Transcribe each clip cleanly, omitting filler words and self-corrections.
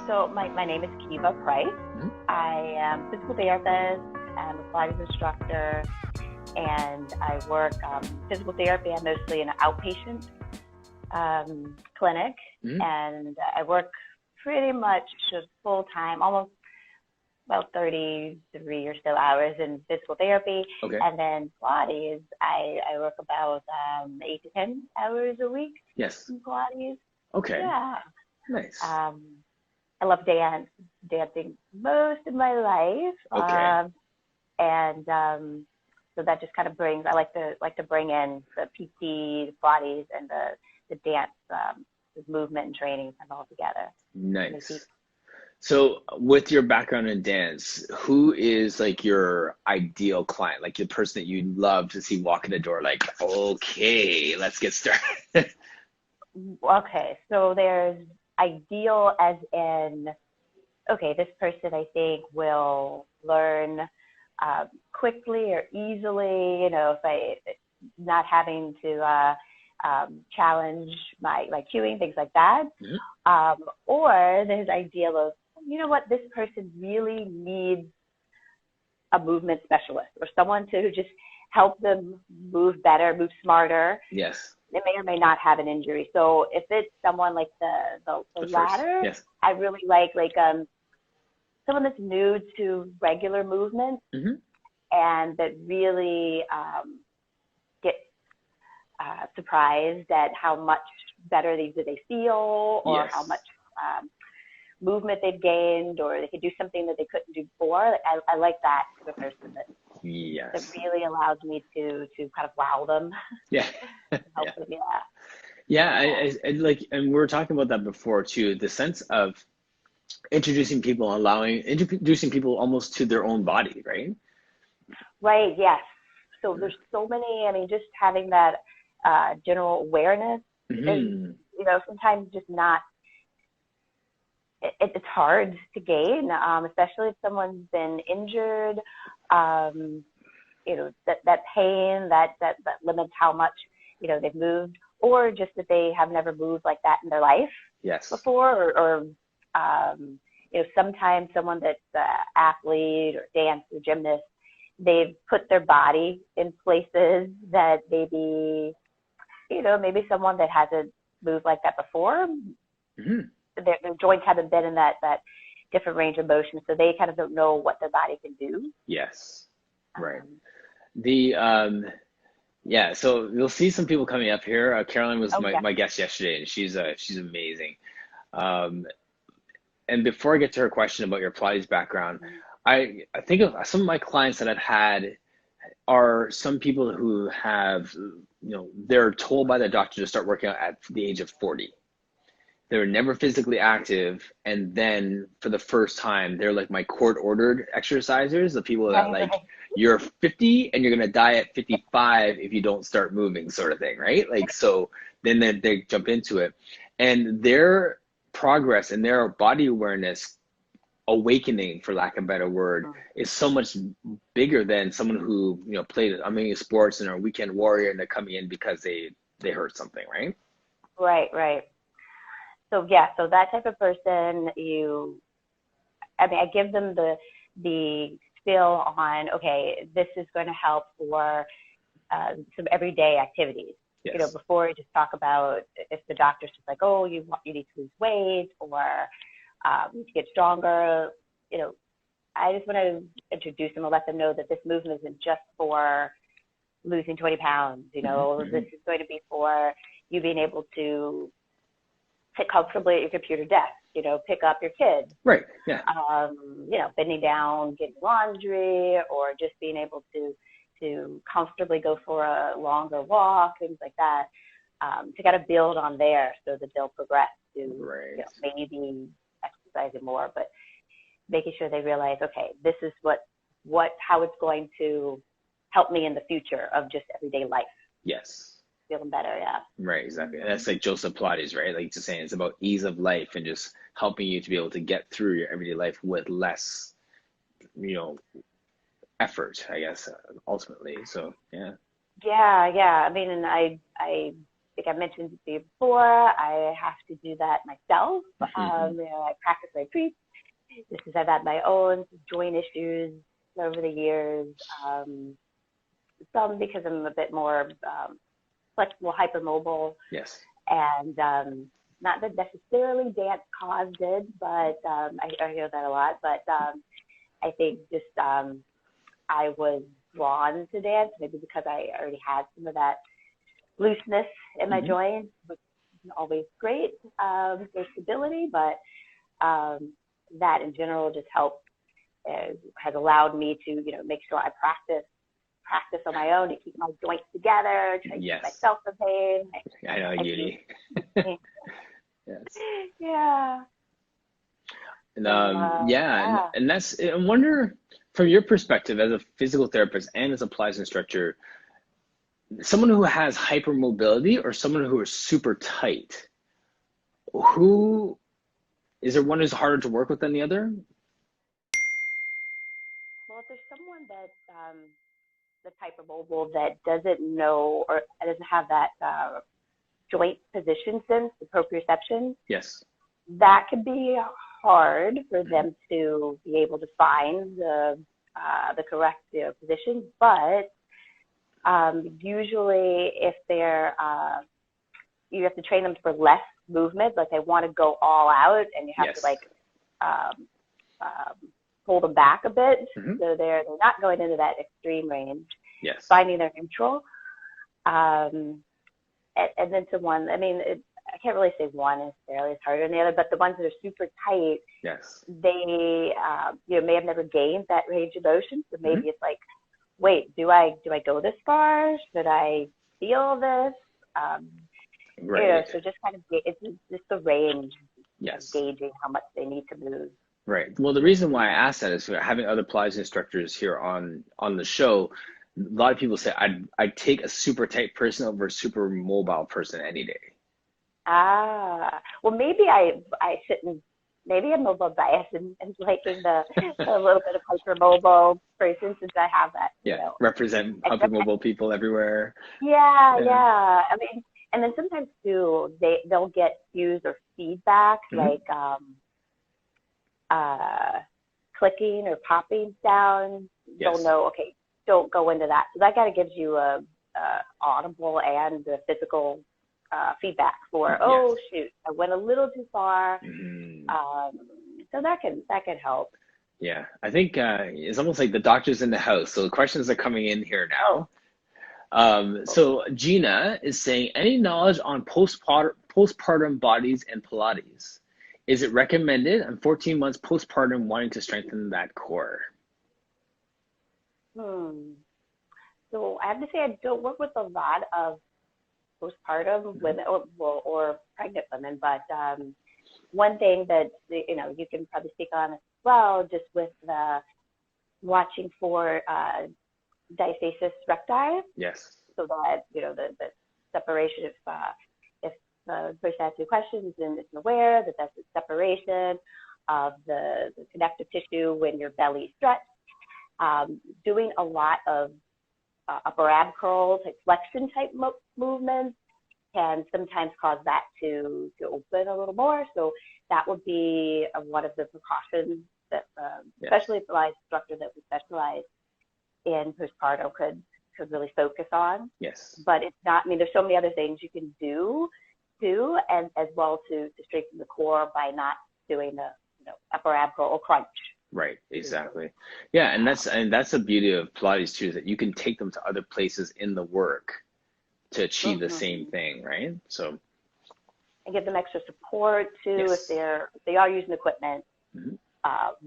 So my name is Keva. Mhm. I am a physical therapist. I'm a Pilates instructor, and I work physical therapy. I'm mostly in an outpatient clinic, Mhm. and I work pretty much full time, almost about 33 or so hours in physical therapy, Okay. and then Pilates. I work about 8 to 10 hours a week Yes. in Pilates. Okay. Yeah. Nice. I love dancing most of my life. Okay. So that just kind of brings, I like to bring in the PT, the Pilates, and the dance, the movement and training kind of all together. Nice. So with your background in dance, who is like your ideal client? Like the person that you'd love to see walk in the door, like, okay, let's get started. Okay, so there's ideal as in, okay, this person I think will learn quickly or easily, if I not having to challenge my cueing, things like that. Mhm. Or there's ideal of, you know what, this person really needs a movement specialist or someone to just help them move better, move smarter. Yes. They may or may not have an injury. So if it's someone like the The first. latter, Yes. I really like someone that's new to regular movement Mm-hmm. and that really gets surprised at how much better they feel, or how much Yes. movement they've gained, or they could do something that they couldn't do before. I like that type of person that Yes. really allows me to kind of wow them, Yeah. help Yeah. them. Yeah. Yeah. Yeah. I like, and we were talking about that before too, the sense of introducing people almost to their own body, right? Right. Yes. So there's so many. I mean, just having that general awareness is, Mm-hmm. sometimes just not. It's hard to gain, especially if someone's been injured. That pain that limits how much they've moved, or just that they have never moved like that in their life Yes. before, or sometimes someone that's an athlete or dance or gymnast, they've put their body in places that maybe someone that hasn't moved like that before, Mm-hmm. their joints haven't been in that different range of motion, so they kind of don't know what their body can do. Yes. Right. Um, The Yeah, so you'll see some people coming up here. Caroline was oh yeah. my guest yesterday, and she's amazing. Um, and before I get to her question about your Pilates background, I think of some of my clients that I've had are some people who have, they're told by the doctor to start working out at the age of 40. They were never physically active, and then for the first time, they're like my court-ordered exercisers, the people that Right, like, right. you're 50 and you're gonna die at 55 if you don't start moving, sort of thing, right? Like, so then they jump into it, and their progress and their body awareness awakening, for lack of a better word, is so much bigger than someone who played sports and are a weekend warrior and they're coming in because they hurt something, right? Right, right. So yeah, so that type of person, I give them the spill on, okay, this is going to help for some everyday activities. Yes. Before you just talk about if the doctor's just like, oh, you need to lose weight, or you need to get stronger. I just want to introduce them and let them know that this movement isn't just for losing 20 pounds. Mm-hmm. This is going to be for you being able to sit comfortably at your computer desk, pick up your kids. Right. Yeah. Bending down, getting laundry, or just being able to comfortably go for a longer walk, things like that, to kind of build on there so that they'll progress to Right. maybe exercising more, but making sure they realize, okay, this is how it's going to help me in the future of just everyday life. Yes. Feeling better, yeah. Right, exactly. And that's like Joseph Pilates, right? Like just saying it's about ease of life and just helping you to be able to get through your everyday life with less, effort, I guess, ultimately. So, yeah. Yeah. I mean, and I think I mentioned it to you before, I have to do that myself. I practice what I preach. Just because I've had my own joint issues over the years. Some because I'm a bit more flexible, hypermobile. Yes. And not that necessarily dance caused it, but I hear that a lot. But I think just I was drawn to dance, maybe because I already had some of that looseness in my joints, which isn't always great for stability, but that in general just helps, has allowed me to, make sure I practice on my own to keep my joints together, try to keep myself in pain. I know, Judy. Yes. Yeah. And and that's, I wonder, from your perspective as a physical therapist and as a Plies instructor, someone who has hypermobility or someone who is super tight, who is there one who's harder to work with than the other? Well, if there's someone that's hypermobile that doesn't know or doesn't have that joint position sense, the proprioception, yes, that could be hard for them to be able to find the correct position. But usually, if they're you have to train them for less movement. Like they want to go all out, and you have to pull them back a bit, so they're not going into that extreme range. Yes, finding their neutral. And then someone, I can't really say one necessarily is harder than the other, but the ones that are super tight, they may have never gained that range of motion. So maybe it's like, wait, do I go this far? Should I feel this? So just kind of, it's just the range of gauging how much they need to move. Right. Well, the reason why I asked that is having other Plies instructors here on the show. A lot of people say I'd take a super tight person over a super mobile person any day. Well, maybe I shouldn't. Maybe I'm a little biased in liking a little bit of hypermobile person since I have that. Represent hypermobile people everywhere. Yeah. And then sometimes too, they'll get cues or feedback like clicking or popping sounds. They'll know, okay, don't go into that. So that kind of gives you a audible and the physical feedback for, shoot, I went a little too far. So that can help. Yeah, I think it's almost like the doctor's in the house. So the questions are coming in here now. So Gina is saying, any knowledge on postpartum bodies and Pilates? Is it recommended? I'm 14 months postpartum, wanting to strengthen that core. So I have to say I don't work with a lot of postpartum women or pregnant women, but one thing that you can probably speak on as well, just with watching for diastasis recti. Yes. So that the separation, if the person asks you questions and isn't aware that that's the separation of the connective tissue when your belly is stretched. Doing a lot of upper ab curls, like flexion type movements can sometimes cause that to open a little more. So that would be one of the precautions that, especially if the Pilates instructor that we specialize in postpartum could really focus on. Yes. But it's not, there's so many other things you can do too, and as well to strengthen the core by not doing the upper ab curl or crunch. Right, exactly. Yeah, and that's the beauty of Pilates too, is that you can take them to other places in the work to achieve the same thing, right? So, and give them extra support too if they are using equipment.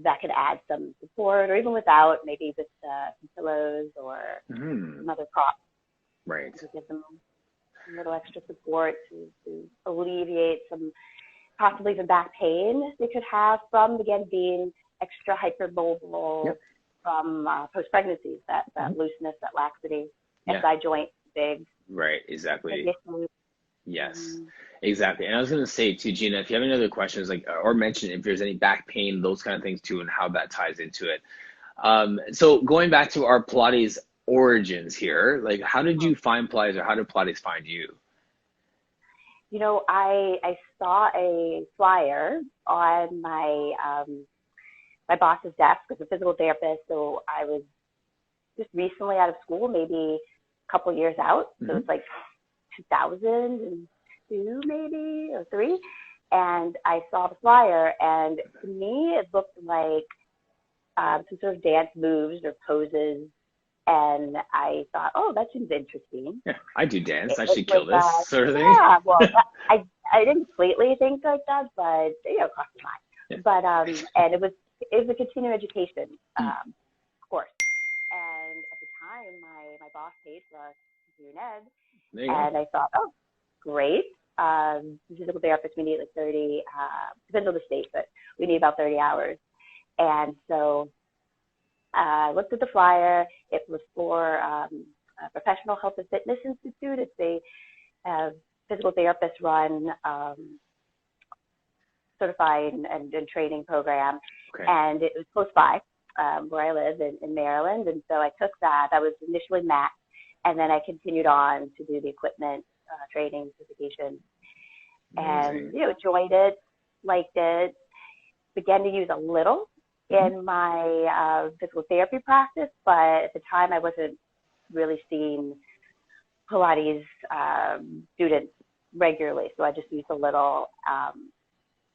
That could add some support, or even without, maybe with some pillows or some other props. Right. To give them a little extra support to alleviate some possibly even back pain they could have from, again, being extra hypermobile from post-pregnancy, that looseness, that laxity, SI joint, big. Right, exactly. Yes, exactly. And I was going to say to Gina, if you have any other questions, or mention if there's any back pain, those kind of things too, and how that ties into it. So going back to our Pilates origins here, how did you find Pilates, or how did Pilates find you? I saw a flyer on my boss's desk as a physical therapist. So I was just recently out of school, maybe a couple years out. So it's like 2002 maybe, or three. And I saw the flyer, and to me, it looked like some sort of dance moves or poses. And I thought, oh, that seems interesting. Yeah, I do dance. I should kill this sort of thing. Yeah, well, I didn't completely think like that, but crossed my mind. Yeah. But and it was a continuing education course. And at the time, my boss paid for our continuing ed, and I thought, oh, great. Physical therapist, we need like 30. Depends on the state, but we need about 30 hours. And so I looked at the flyer. It was for a Professional Health and Fitness Institute. It's a physical therapist run certified and training program. Okay. And it was close by where I live in Maryland. And so I took that. That was initially MAT, and then I continued on to do the equipment training certification. And enjoyed it, liked it, began to use a little in my physical therapy practice, but at the time I wasn't really seeing Pilates students regularly, so I just used a little.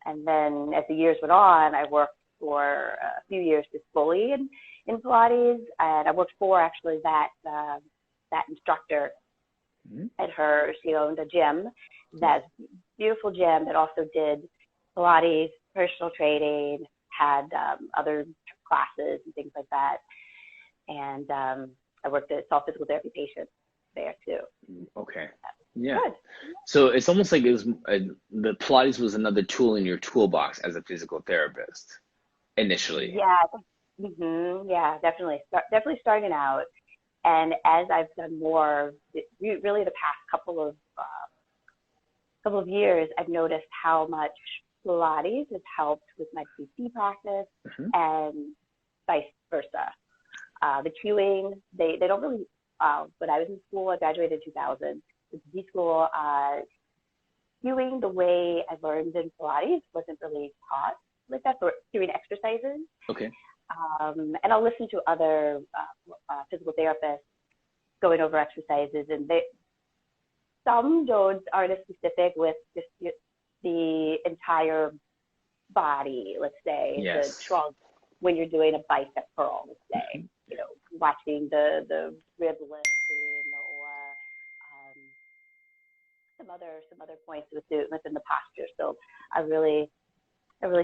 And then as the years went on, I worked for a few years just fully in Pilates, and I worked for actually that instructor at her. She owned a gym, that beautiful gym that also did Pilates, personal training, had other classes and things like that. And I saw physical therapy patients there too. Okay. Yeah. Good. So it's almost like it was the Pilates was another tool in your toolbox as a physical therapist initially. Yeah. Yeah, definitely. Definitely starting out. And as I've done more, really the past couple of years, I've noticed how much Pilates has helped with my PT practice and vice versa. The cueing, they don't really, when I was in school, I graduated in 2000, the PT school, cueing the way I learned in Pilates wasn't really taught like that, for doing exercises. Okay. And I'll listen to other physical therapists going over exercises, and some aren't as specific with just the entire body, let's say, the trunk, when you're doing a bicep curl, let's say, watching the rib lifting, or some other points within the posture. So I really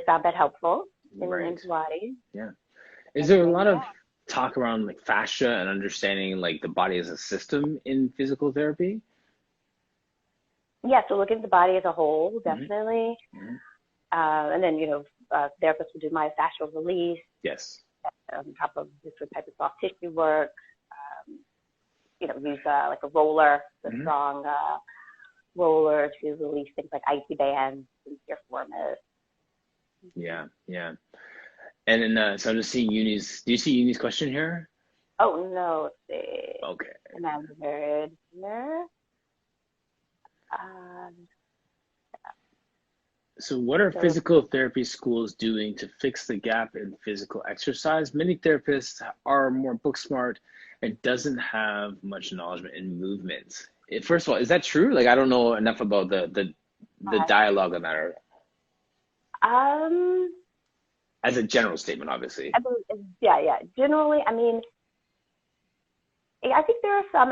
found that helpful in Pilates. Yeah. Is there a lot of talk around like fascia and understanding like the body as a system in physical therapy? Yeah, so looking at the body as a whole, definitely. And then, therapists will do myofascial release. Yes. On top of different types of soft tissue work. Use like a roller, a strong roller to release things like icy bands and piriformis. Yeah. And then, so I'm just seeing Uni's. Do you see Uni's question here? Oh, no. Let's see. Okay. Remembered here. So what are physical therapy schools doing to fix the gap in physical exercise? Many therapists are more book smart and doesn't have much knowledge in movement. First of all, is that true? Like, I don't know enough about the dialogue on that. As a general statement, obviously. Yeah. Generally, I mean, I think there are some,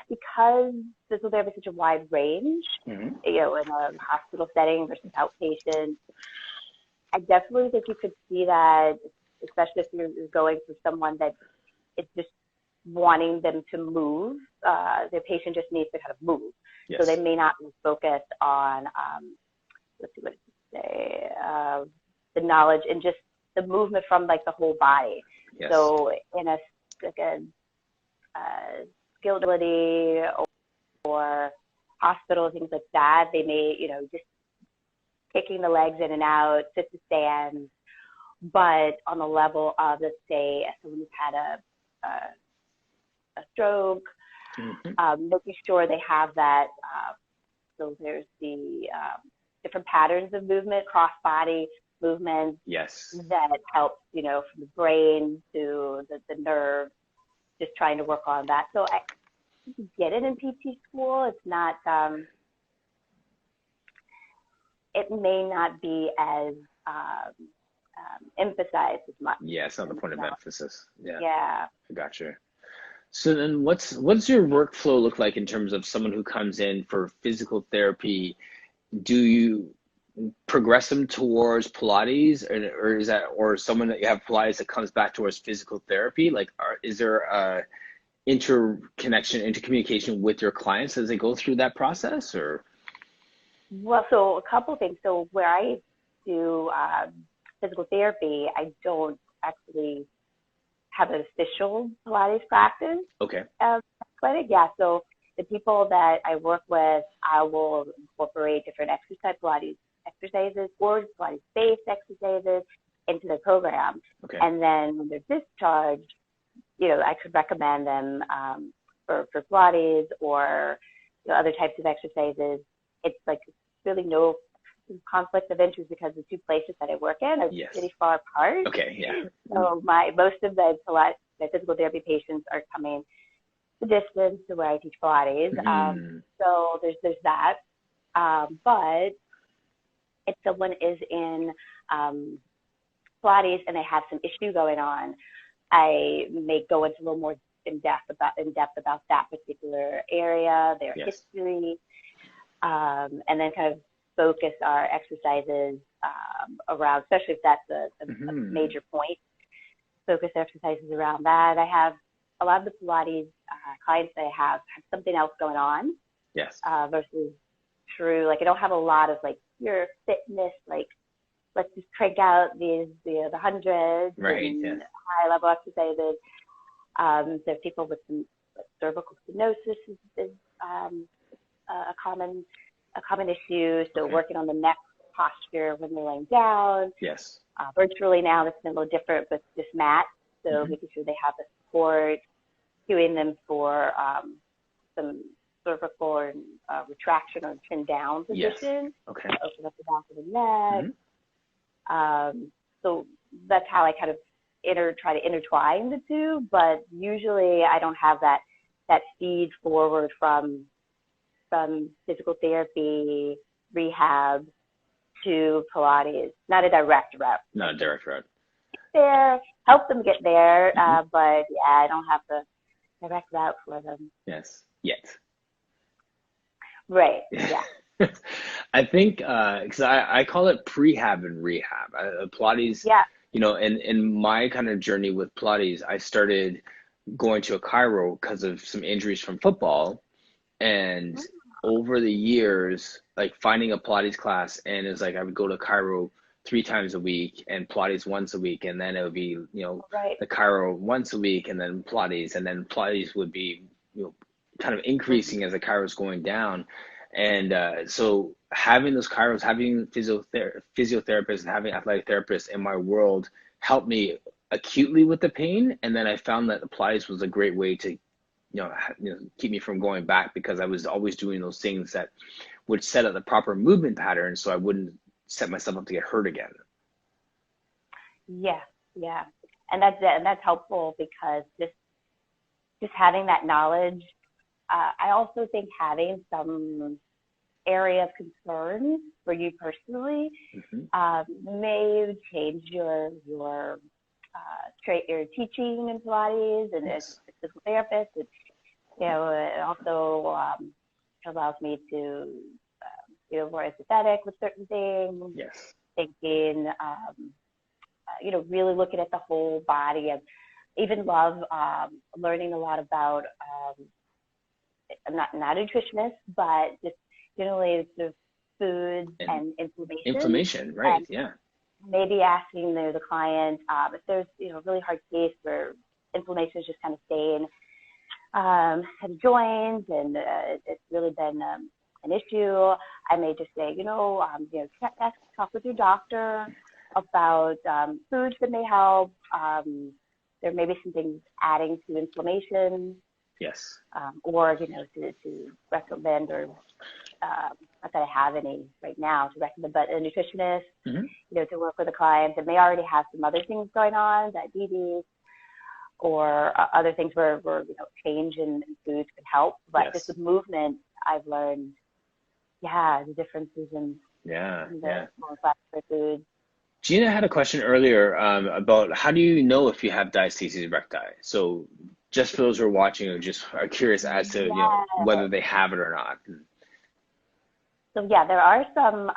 because physical therapy is such a wide range, in a hospital setting versus outpatient, I definitely think you could see that, especially if you're going for someone that is just wanting them to move, the patient just needs to kind of move. Yes. So they may not be focused on, let's see what it say, the knowledge and just the movement from like the whole body. Yes. So in a skilled ability or hospital, things like that, they may, just kicking the legs in and out, sit to stand. But on the level of, let's say, someone who's had a stroke, making sure they have that So there's the different patterns of movement, cross-body movements Yes. that helps, you know, from the brain to the nerve, just trying to work on that. So I get it in PT school. It's not, it may not be as emphasized as much. Yeah, it's not the point of emphasis. Yeah. Yeah. I gotcha. So then what's your workflow look like in terms of someone who comes in for physical therapy? Do you progress them towards Pilates, or is that, or someone that you have Pilates that comes back towards physical therapy? Like, is there a intercommunication with your clients as they go through that process, or? Well, so a couple of things. So where I do physical therapy, I don't actually have an official Pilates practice. Okay. Clinic, yeah. So the people that I work with, I will incorporate different Pilates exercises or Pilates-based exercises into the program. Okay. And then when they're discharged, you know, I could recommend them for Pilates or, you know, other types of exercises. It's like really no conflict of interest because the two places that I work in are pretty far apart. Okay, yeah. So most of the physical therapy patients are coming the distance to where I teach Pilates. So there's that. But if someone is in Pilates and they have some issue going on, I may go into a little more in depth about that particular area, their history, and then kind of focus our exercises around, especially if that's a major point, focus exercises around that. I have a lot of the Pilates clients that I have something else going on. Yes. Versus true, like I don't have a lot of like pure fitness, like let's just crank out the hundreds and high level exercises. There are people with some cervical stenosis is a common issue. So working on the neck posture when they're laying down. Yes. Virtually now, this is a little different with this mat. So making sure they have the support, cueing them for some cervical and retraction or chin down position. Yes. Okay. Open up the back of the neck. So that's how I kind of try to intertwine the two. But usually I don't have that feed forward from physical therapy, rehab to Pilates. Not a direct route. Not a direct route. There, help them get there, but yeah, I don't have the direct route for them. Yes, yet. Right, yeah. I think, because I call it prehab and rehab. Pilates, you know, in my kind of journey with Pilates, I started going to a chiro because of some injuries from football. And over the years, like finding a Pilates class, and it's like I would go to chiro 3 times a week and Pilates once a week, and then it would be, you know, the chiro once a week, and then Pilates would be, you know, kind of increasing as the chiro is going down. And so having those chiros, having physiotherapists and having athletic therapists in my world helped me acutely with the pain. And then I found that the Pilates was a great way to, you know, keep me from going back, because I was always doing those things that would set up the proper movement pattern so I wouldn't set myself up to get hurt again. Yeah. And that's helpful, because just having that knowledge, I also think having some area of concern for you personally may change your teaching in Pilates and as a physical therapist. You know, it also allows me to be more empathetic with certain things. Yes. Thinking, you know, really looking at the whole body. And even love learning a lot about. I'm not a nutritionist, but just generally sort of foods and inflammation. Inflammation, right? And maybe asking the client if there's, you know, a really hard case where inflammation is just kind of staying at joints, and it's really been an issue. I may just say, you know, talk with your doctor about foods that may help. There may be some things adding to inflammation. Yes. Or, you know, to recommend or not that I have any right now to recommend, but a nutritionist, Mm-hmm. To work with a client that may already have some other things going on, diabetes, or other things where change in foods can help. But just with movement, I've learned, the differences in the molecular foods. Gina had a question earlier about how do you know if you have diastasis recti? So just for those who are watching or just are curious as to whether they have it or not. So there are some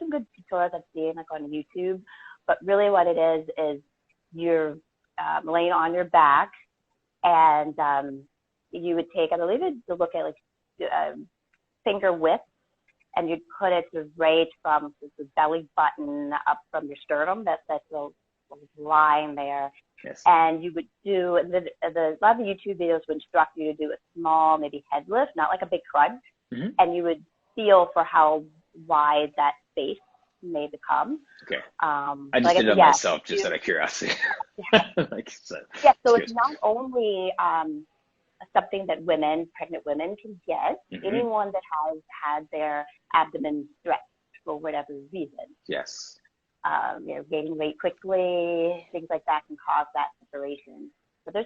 good tutorials I've seen like on YouTube, but really what it is you're laying on your back, and you would take, I believe it's to look at like finger width, and you'd put it right from the belly button up from your sternum, that's little line there. Yes. And you would do, a lot of the YouTube videos would instruct you to do a small, maybe head lift, not like a big crunch, mm-hmm. and you would feel for how wide that space may become. Okay. I just did it myself, just out of curiosity. So it's not only something that pregnant women can get. Mm-hmm. Anyone that has had their abdomen stretched for whatever reason. Yes. Gaining weight quickly, things like that can cause that separation. But there's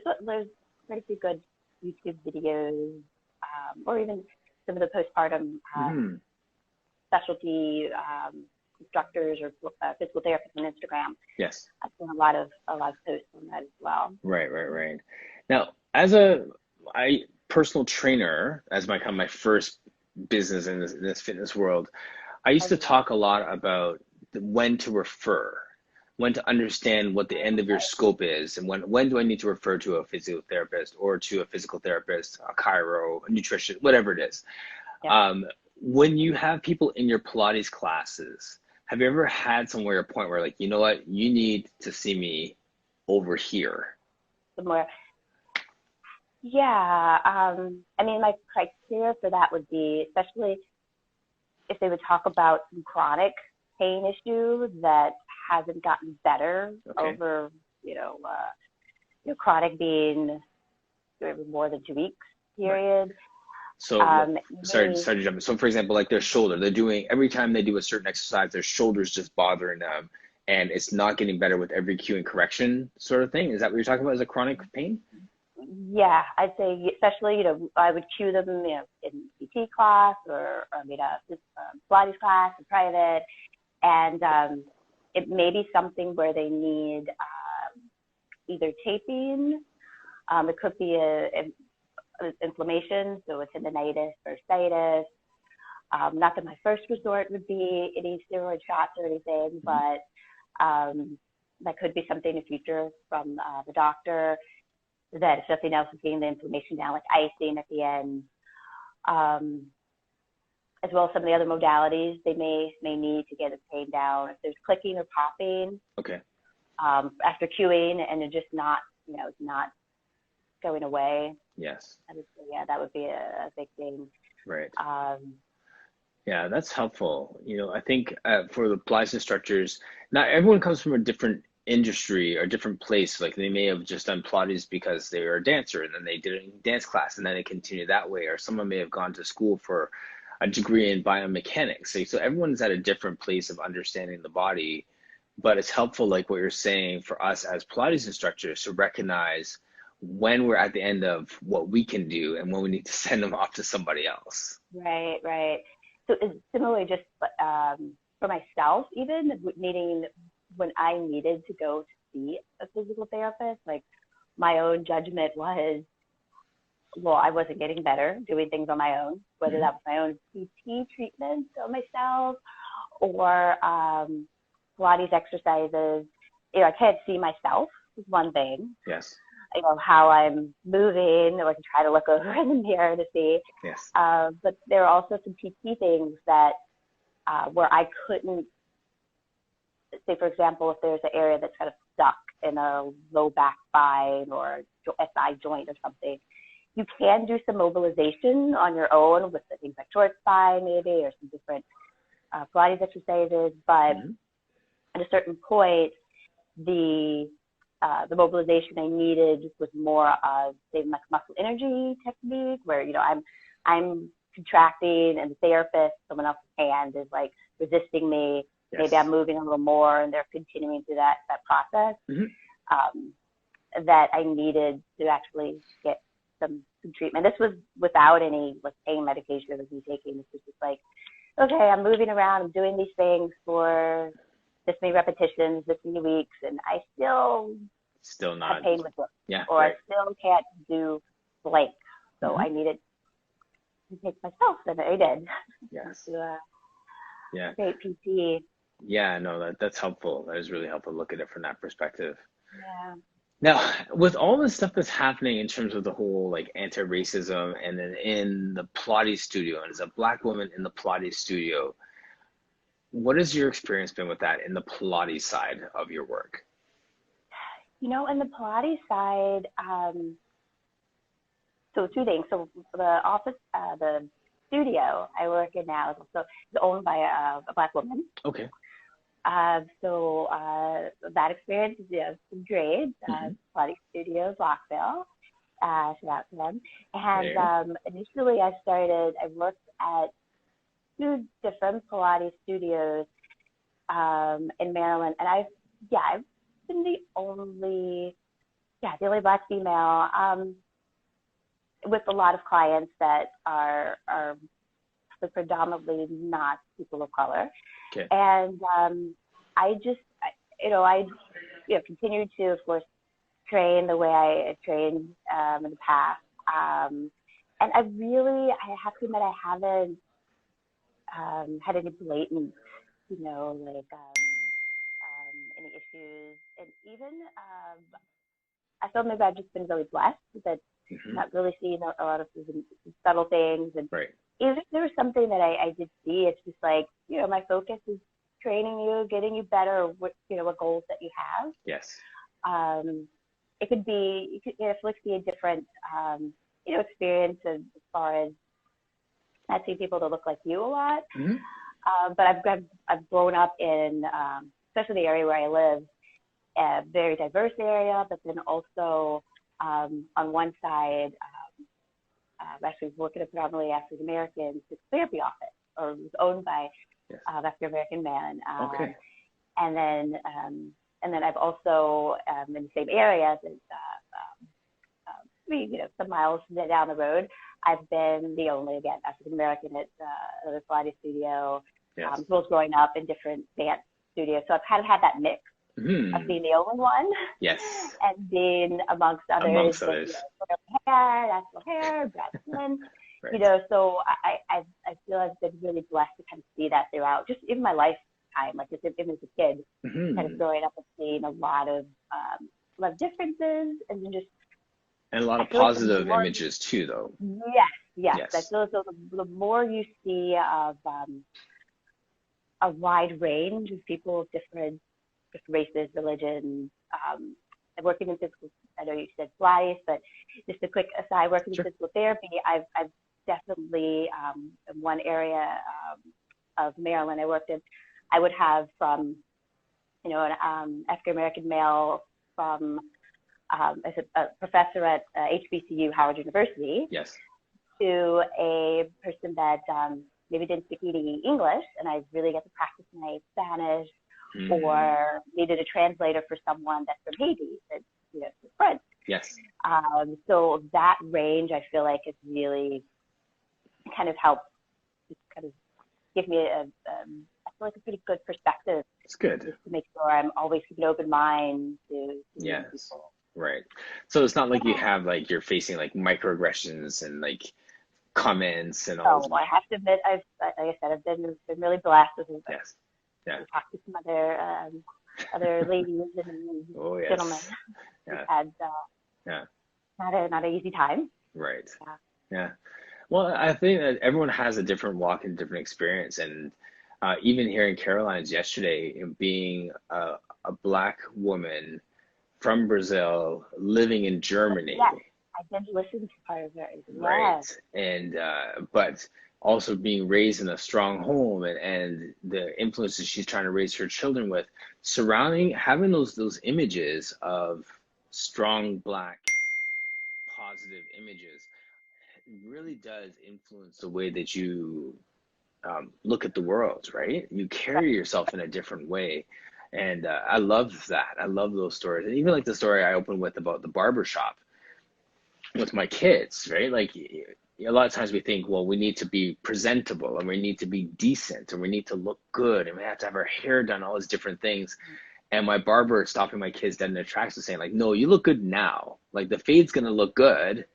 quite a few good YouTube videos, or even some of the postpartum specialty instructors or physical therapists on Instagram. Yes. I've seen a lot of posts on that as well. Right. Now, as a personal trainer, as my first business in this fitness world, I used to talk a lot about when to refer, when to understand what the end of your scope is, and when do I need to refer to a physical therapist or to a physical therapist, a chiro, a nutrition, whatever it is. Yeah. When you have people in your Pilates classes, have you ever had somewhere a point where like, you know what, you need to see me over here? Somewhere. Yeah. I mean, my criteria for that would be, especially if they would talk about some chronic pain issue that hasn't gotten better over, chronic being more than 2 weeks period. Right. So, sorry to jump in. So, for example, like their shoulder, every time they do a certain exercise, their shoulder's just bothering them, and it's not getting better with every cue and correction sort of thing. Is that what you're talking about as a chronic pain? Yeah, I'd say especially, I would cue them, in PT class or Pilates class in private, and it may be something where they need either taping. It could be inflammation, so a tendonitis or bursitis. Not that my first resort would be any steroid shots or anything, but that could be something in the future from the doctor, that if nothing else is getting the inflammation down, like icing at the end, as well as some of the other modalities they may need to get the pain down. If there's clicking or popping, after cueing and it just not going away. Yes. That would be a big thing. Right. Yeah, that's helpful. I think for the Pilates instructors, not everyone comes from a different industry or different place. Like they may have just done Pilates because they were a dancer and then they did a dance class and then they continue that way. Or someone may have gone to school for a degree in biomechanics. So everyone's at a different place of understanding the body, but it's helpful, like what you're saying, for us as Pilates instructors to recognize when we're at the end of what we can do and when we need to send them off to somebody else. Right. So similarly, just for myself, even when I needed to go to see a physical therapist, like my own judgment was, well, I wasn't getting better doing things on my own, whether that was my own PT treatment on myself or Pilates exercises. I can't see myself is one thing. Yes. How I'm moving, or I can try to look over in the mirror to see. Yes. But there are also some PT things that where I couldn't, say, for example, if there's an area that's kind of stuck in a low back spine or SI joint or something, you can do some mobilization on your own with things like short spine maybe, or some different Pilates exercises. But at a certain point, the mobilization I needed was more of, say, muscle energy technique, where I'm contracting, and the therapist, someone else's hand is like resisting me. Yes. Maybe I'm moving a little more, and they're continuing through that process. That I needed to actually get some treatment. This was without any like pain medication I was taking. This was just like, okay, I'm moving around, I'm doing these things for this many repetitions, this many weeks, and I still not have pain with it. Yeah. Or right. I still can't do blank. So I needed to take myself, and I did. Yes. To, yeah. Great PT. Yeah, no, that's helpful. That is really helpful to look at it from that perspective. Yeah. Now, with all the stuff that's happening in terms of the whole like anti-racism, and then in the Pilates studio, and as a Black woman in the Pilates studio, what has your experience been with that in the Pilates side of your work? You know, in the Pilates side, so two things. So the office, the studio I work in now is also owned by a Black woman. Okay. So that experience is great. Pilates Studios, Rockville. Shout out to them. And initially I worked at 2 different Pilates studios in Maryland. And I've been the only Black female with a lot of clients that are predominantly not people of color. Okay. And I continued to, of course, train the way I trained in the past. And I have to admit, I haven't had any blatant, any issues. And even I feel maybe I've just been really blessed that not really seeing a lot of subtle things. And even if there was something that I did see, it's just like, my focus is training you, getting you better, what goals that you have. Yes. It could be a different, experience as far as I see people that look like you a lot. But I've grown up in, especially the area where I live, a very diverse area, but then also on one side, actually working at a predominantly African American therapy office, or was owned by African American man. And then I've also in the same area, some miles down the road, I've been the only African American at the Pilates studio. Both growing up in different dance studios, so I've kind of had that mix of being the only one. Yes. And being amongst others. Hair, natural hair, brown skin. So I feel I've been really blessed to kind of see that throughout, just in my lifetime, like just even as a kid, kind of growing up and seeing a lot of differences, and then just a lot of positive images too, though. Yes. I feel so the more you see of a wide range of people of different races, religions. Working in physical, I know you said Pilates, but just a quick aside, working in physical therapy, I've definitely, in one area of Maryland I worked in, I would have from, an African-American male from, as a professor at HBCU, Howard University, to a person that maybe didn't speak any English, and I really got to practice my Spanish, or needed a translator for someone that's from Haiti, that's French. Yes. So that range, I feel like, has really kind of helped, just kind of give me I feel like a pretty good perspective. It's good. Just to make sure I'm always keeping an open mind to people. Right. So it's not like you have like you're facing like microaggressions and like comments and all. I have to admit, like I said, I've been really blessed with it. Yeah. We talked to some other ladies and gentlemen who had not an easy time. Right. Yeah. Well, I think that everyone has a different walk and different experience, and even hearing Caroline's yesterday, being a Black woman from Brazil living in Germany. Yes, I did listen to part of it. Right. And but also being raised in a strong home, and the influences she's trying to raise her children with, having those images of strong Black positive images really does influence the way that you look at the world, right? You carry yourself in a different way. And I love that. I love those stories. And even like the story I opened with about the barber shop with my kids, right? Like a lot of times we think, well, we need to be presentable and we need to be decent and we need to look good and we have to have our hair done, all these different things. And my barber stopping my kids dead in their tracks and saying like, no, you look good now. Like the fade's going to look good.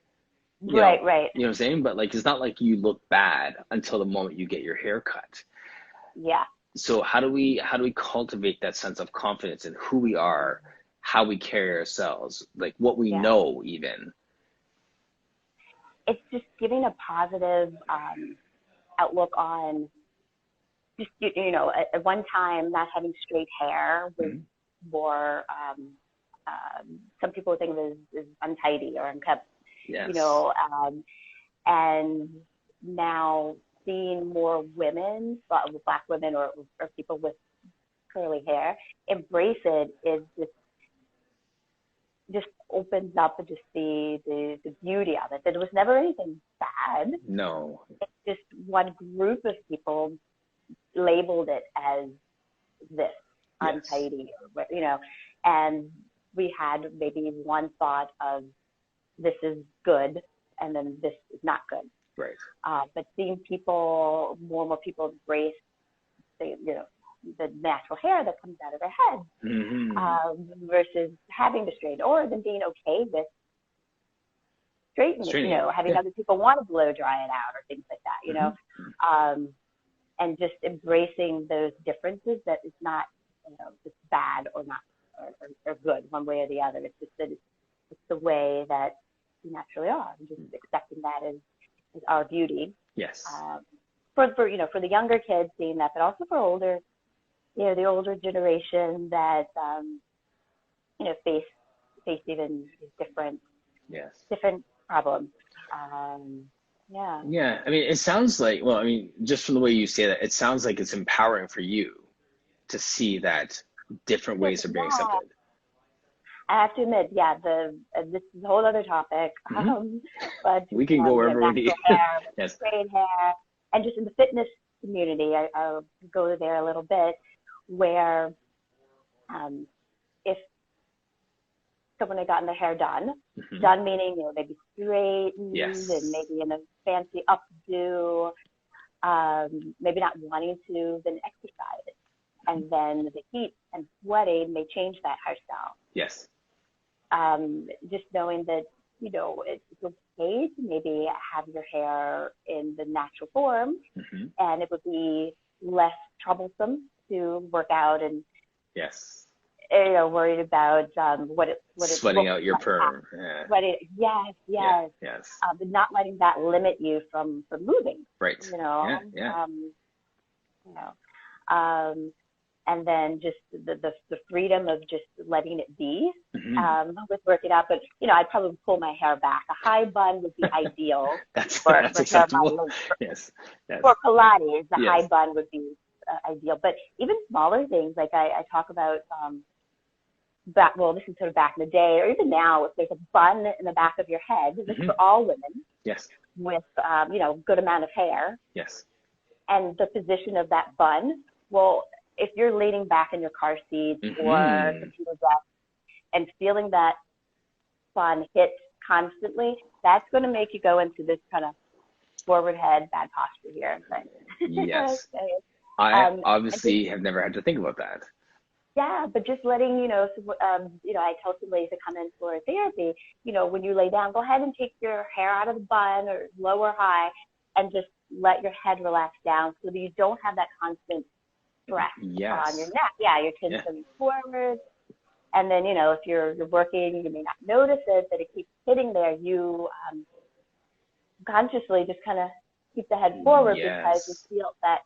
Right. You know what I'm saying? But like, it's not like you look bad until the moment you get your hair cut. Yeah. So how do we cultivate that sense of confidence in who we are, how we carry ourselves, like what we know even? It's just giving a positive outlook on just, at one time not having straight hair was more, some people think of it as untidy or unkept. Yes. And now seeing more women, Black women or people with curly hair, embrace it is just opens up just the beauty of it. That it was never anything bad. No. It's just one group of people labeled it as this, untidy, and we had maybe one thought of this is good and then this is not good. Right. But seeing more and more people embrace the natural hair that comes out of their head, versus having to straighten, or then being okay with straightening, having other people want to blow dry it out or things like that, and just embracing those differences, that it's not, just bad or not, or good one way or the other. It's just that it's the way that we naturally are, and just accepting that as our beauty. Yes. For the younger kids seeing that, but also for older, the older generation that face even different problems. Yeah. I mean, it sounds like, well, I mean, just from the way you say that, it sounds like it's empowering for you to see that different ways are being accepted. I have to admit, this is a whole other topic. But we can go wherever we need. Hair, straight hair, and just in the fitness community, I'll go there a little bit, where if someone had gotten their hair done meaning maybe straightened and maybe in a fancy updo, maybe not wanting to then exercise, and then the heat and sweating may change that hairstyle. Yes. Just knowing that, it's okay to maybe have your hair in the natural form, and it would be less troublesome to work out and worried about what it sweating out your perm. Yes. But not letting that limit you from moving. Right. And then just the freedom of just letting it be, with working out. But, I'd probably pull my hair back. A high bun would be ideal. That's for acceptable. Yes. For Pilates, the high bun would be ideal. But even smaller things, like I talk about, this is sort of back in the day, or even now, if there's a bun in the back of your head, this is for all women. Yes. With, good amount of hair. Yes. And the position of that bun, well, if you're leaning back in your car seat or computer desk and feeling that bun hit constantly, that's going to make you go into this kind of forward head, bad posture here. Yes. I obviously have never had to think about that. Yeah, but just letting, I tell some ladies to come in for therapy, when you lay down, go ahead and take your hair out of the bun or low or high and just let your head relax down so that you don't have that constant stress on your neck. Yeah, your chin's coming forward. And then, if you're working, you may not notice it, but it keeps hitting there. You consciously just kind of keep the head forward because you feel that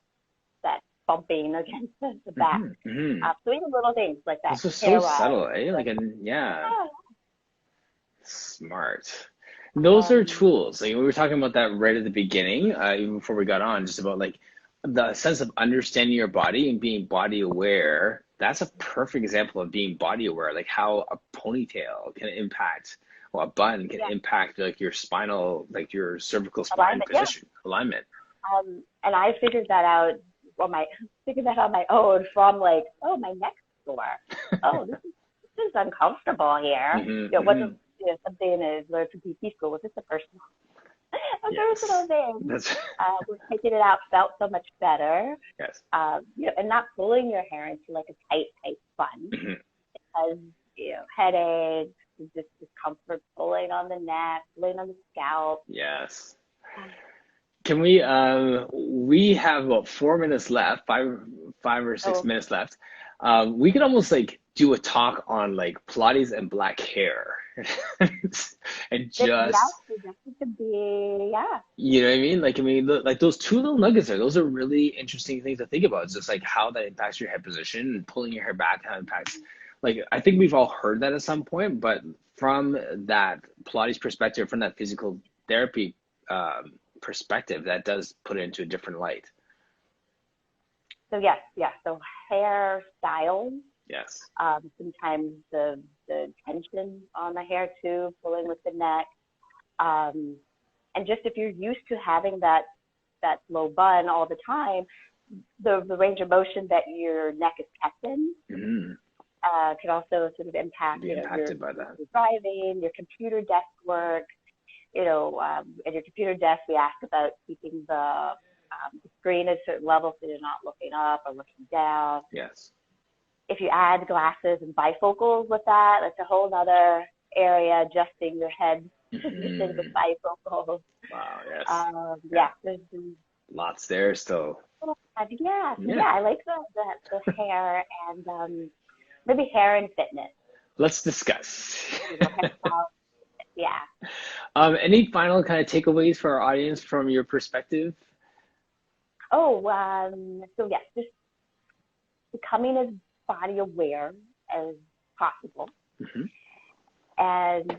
bumping against the back. So even little things like that. This is so subtle, eh? Smart. Those are tools. Like we were talking about that right at the beginning, even before we got on, just about like the sense of understanding your body and being body aware. That's a perfect example of being body aware, like how a ponytail can impact a button can impact like your spinal, like your cervical spine position, alignment. And I figured that out. Well, figured that out on my own from like, oh, my neck's sore. Oh, this is uncomfortable here. It wasn't something I learned from PT school. Was just a personal thing. We're taking it out, felt so much better. Yes. And not pulling your hair into like a tight bun because headaches, just discomfort, pulling on the neck, pulling on the scalp. Yes. Can we have about 4 minutes left, five or 6 minutes left. We could almost like do a talk on like Pilates and black hair. And just, you know what I mean? Like, like those two little nuggets there, those are really interesting things to think about. It's just like how that impacts your head position and pulling your hair back, how it impacts, like, I think we've all heard that at some point, but from that Pilates perspective, from that physical therapy perspective, that does put it into a different light. So yes. So hair styles. Yes. Sometimes the tension on the hair too, pulling with the neck. And just if you're used to having that low bun all the time, the range of motion that your neck is kept in can also sort of impact your driving, your computer desk work. At your computer desk, we ask about keeping the screen at a certain level so you're not looking up or looking down. Yes. If you add glasses and bifocals with that, that's a whole other area, adjusting your head position with bifocals. Wow, yes. There's lots there still. Yeah, I like the hair and maybe hair and fitness. Let's discuss. Yeah. Any final kind of takeaways for our audience from your perspective? So yes, just becoming as body aware as possible. And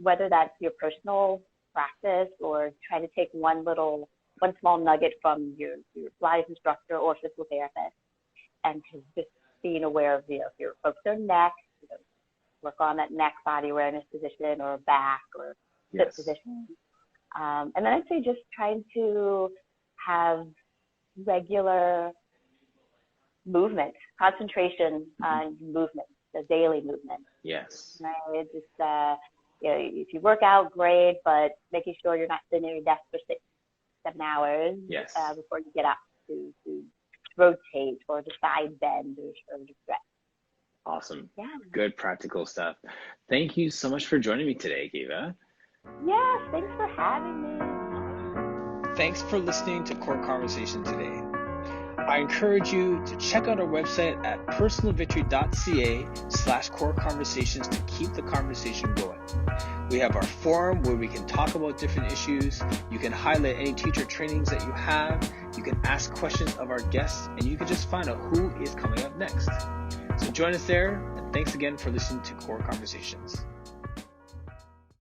whether that's your personal practice or trying to take one small nugget from your Pilates instructor or physical therapist, and just being aware of if you're focused on neck, work on that neck body awareness position or back or sit position. And then I'd say just trying to have regular movement, concentration on movement, the daily movement. Yes. Right. Just if you work out, great, but making sure you're not sitting at your desk for 6-7 hours before you get up to rotate or to side bend or to stretch. Awesome. Yeah. Good practical stuff. Thank you so much for joining me today, Keva. Yes, thanks for having me. Thanks for listening to Core Conversation today. I encourage you to check out our website at personalvictory.ca/core conversations to keep the conversation going. We have our forum where we can talk about different issues. You can highlight any teacher trainings that you have. You can ask questions of our guests, and you can just find out who is coming up next. So join us there, and thanks again for listening to Core Conversations.